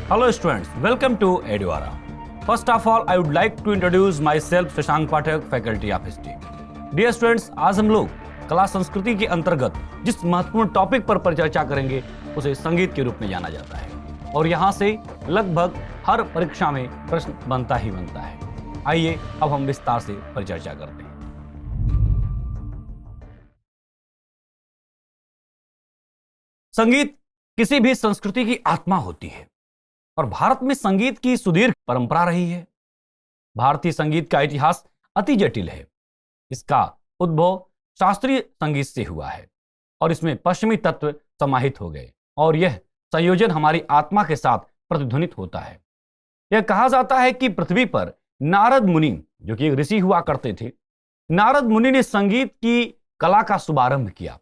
Hello students, welcome to Eduara. First of all, I would like to introduce myself, Shashank Pathak, faculty of history. Dear students, आज हम लोग कला संस्कृति के अंतर्गत जिस महत्वपूर्ण टॉपिक पर परिचर्चा करेंगे उसे संगीत के रूप में जाना जाता है और यहाँ से लगभग हर परीक्षा में प्रश्न बनता ही बनता है. आइए अब हम विस्तार से परिचर्चा करते हैं. संगीत किसी भी संस्कृति की आत्मा होती है और भारत में संगीत की सुदीर्घ परंपरा रही है. भारतीय संगीत का इतिहास अति जटिल है. इसका उद्भव शास्त्रीय संगीत से हुआ है और इसमें पश्चिमी तत्व समाहित हो गए और यह संयोजन हमारी आत्मा के साथ प्रतिध्वनित होता है. यह कहा जाता है कि पृथ्वी पर नारद मुनि, जो कि एक ऋषि हुआ करते थे, नारद मुनि ने संगीत की कला का शुभारंभ किया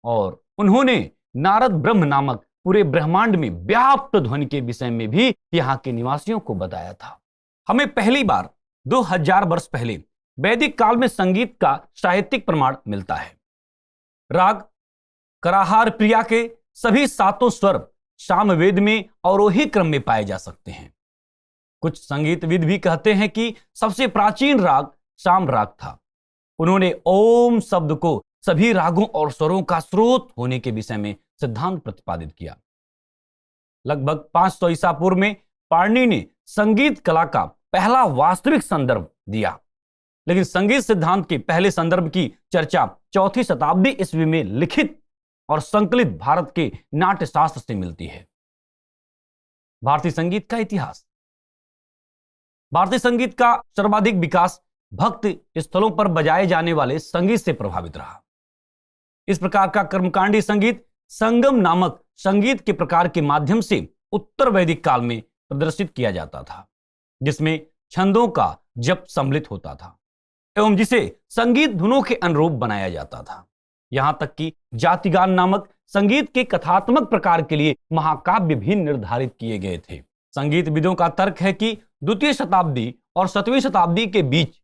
और उन्होंने नारद ब्रह्म नामक पूरे ब्रह्मांड में व्याप्त ध्वनि के विषय में भी यहाँ के निवासियों को बताया था. हमें पहली बार 2000 वर्ष पहले वैदिक काल में संगीत का साहित्यिक प्रमाण मिलता है. राग कराहार प्रिया के सभी 7 स्वर सामवेद में अवरोही क्रम में पाए जा सकते हैं. कुछ संगीतविद भी कहते हैं कि सबसे प्राचीन राग साम राग था. उन्होंने ओम शब्द को सभी रागों और स्वरों का स्रोत होने के विषय में सिद्धांत प्रतिपादित किया. लगभग 500 ईसा पूर्व में पाणिनि ने संगीत कला का पहला वास्तविक संदर्भ दिया, लेकिन संगीत सिद्धांत के पहले संदर्भ की चर्चा 4वीं शताब्दी ईस्वी में लिखित और संकलित भारत के नाट्य शास्त्र से मिलती है. भारतीय संगीत का इतिहास. भारतीय संगीत का सर्वाधिक विकास भक्त स्थलों पर बजाए जाने वाले संगीत से प्रभावित रहा. इस प्रकार का कर्मकांडी संगीत संगम नामक संगीत के प्रकार के माध्यम से उत्तर वैदिक काल में प्रदर्शित किया जाता था, जिसमें छंदों का जप सम्मिलित होता था एवं जिसे संगीत धुनों के अनुरूप बनाया जाता था. यहां तक कि जातिगान नामक संगीत के कथात्मक प्रकार के लिए महाकाव्य भी निर्धारित किए गए थे. संगीतविदों का तर्क है कि 2वीं शताब्दी और 7वीं शताब्दी के बीच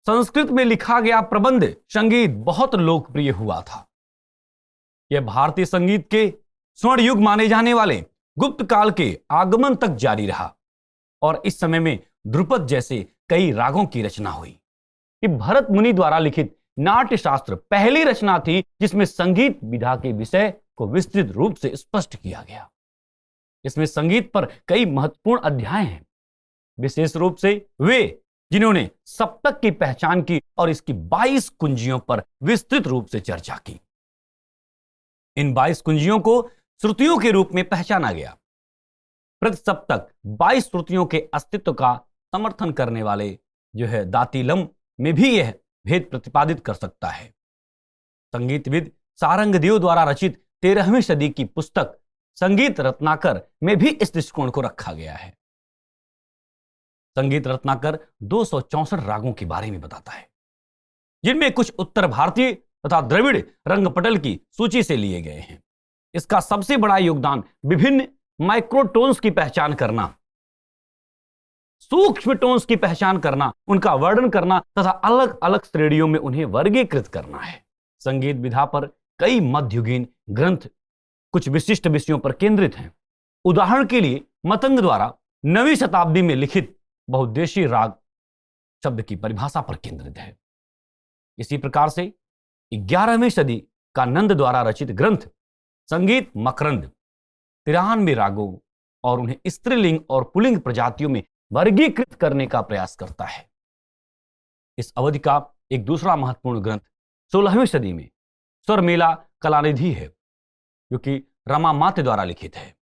संस्कृत में लिखा गया प्रबंध संगीत बहुत लोकप्रिय हुआ था. यह भारतीय संगीत के स्वर्ण युग माने जाने वाले गुप्त काल के आगमन तक जारी रहा और इस समय में ध्रुपद जैसे कई रागों की रचना हुई. ये भरत मुनि द्वारा लिखित नाट्य शास्त्र पहली रचना थी जिसमें संगीत विधा के विषय को विस्तृत रूप से स्पष्ट किया गया. इसमें संगीत पर कई महत्वपूर्ण अध्याय हैं, विशेष रूप से वे जिन्होंने सप्तक की पहचान की और इसकी 22 कुंजियों पर विस्तृत रूप से चर्चा की. इन 22 कुंजियों को श्रुतियों के रूप में पहचाना गया. प्रति सप्तक 22 श्रुतियों के अस्तित्व का समर्थन करने वाले जो है दातिलम में भी यह भेद प्रतिपादित कर सकता है. संगीतविद सारंगदेव द्वारा रचित 13वीं सदी की पुस्तक संगीत रत्नाकर में भी इस दृष्टिकोण को रखा गया है. संगीत रत्नाकर 264 रागों के बारे में बताता है, जिनमें कुछ उत्तर भारतीय तथा द्रविड़ रंगपटल की सूची से लिए गए हैं. इसका सबसे बड़ा योगदान विभिन्न माइक्रोटोन्स की पहचान करना, सूक्ष्म टोन्स की पहचान करना, उनका वर्णन करना तथा अलग अलग श्रेणियों में उन्हें वर्गीकृत करना है. संगीत विधा पर कई मध्ययुगीन ग्रंथ कुछ विशिष्ट विषयों पर केंद्रित हैं. उदाहरण के लिए मतंग द्वारा 9वीं शताब्दी में लिखित बहुउद्देशीय राग शब्द की परिभाषा पर केंद्रित है. इसी प्रकार से 11वीं सदी का नंद द्वारा रचित ग्रंथ संगीत मकरंद 93 रागों और उन्हें स्त्रीलिंग और पुल्लिंग प्रजातियों में वर्गीकृत करने का प्रयास करता है. इस अवधि का एक दूसरा महत्वपूर्ण ग्रंथ 16वीं सदी में स्वरमेला कलानिधि है, जो कि रमा मात्य द्वारा लिखित है,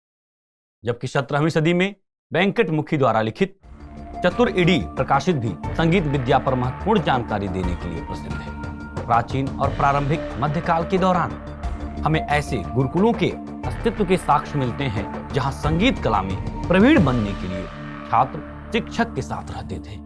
जबकि 17वीं सदी में वेंकट मुखी द्वारा लिखित चतुर्इडी प्रकाशित भी संगीत विद्या पर महत्वपूर्ण जानकारी देने के लिए प्रसिद्ध है. प्राचीन और प्रारंभिक मध्यकाल के दौरान हमें ऐसे गुरुकुलों के अस्तित्व के साक्ष्य मिलते हैं जहां संगीत कला में प्रवीण बनने के लिए छात्र शिक्षक के साथ रहते थे.